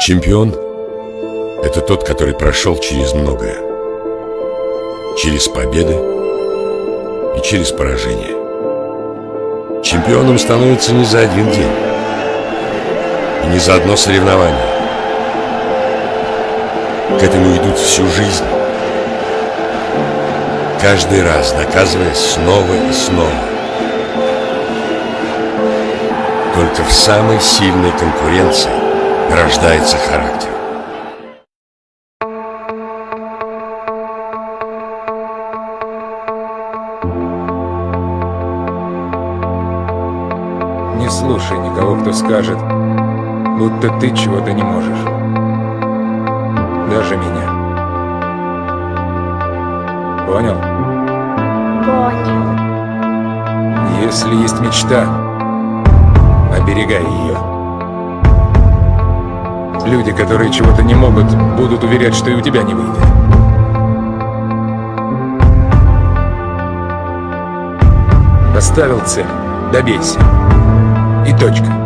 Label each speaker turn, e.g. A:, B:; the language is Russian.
A: Чемпион – это тот, который прошел через многое. Через победы и через поражение. Чемпионом становится не за один день и не за одно соревнование. К этому идут всю жизнь, каждый раз доказываясь снова и снова. Только в самой сильной конкуренции рождается характер.
B: Не слушай никого, кто скажет, будто ты чего-то не можешь. Даже меня. Понял?
C: Понял.
B: Если есть мечта, оберегай ее. Люди, которые чего-то не могут, будут уверять, что и у тебя не выйдет. Поставил цель, добейся. И точка.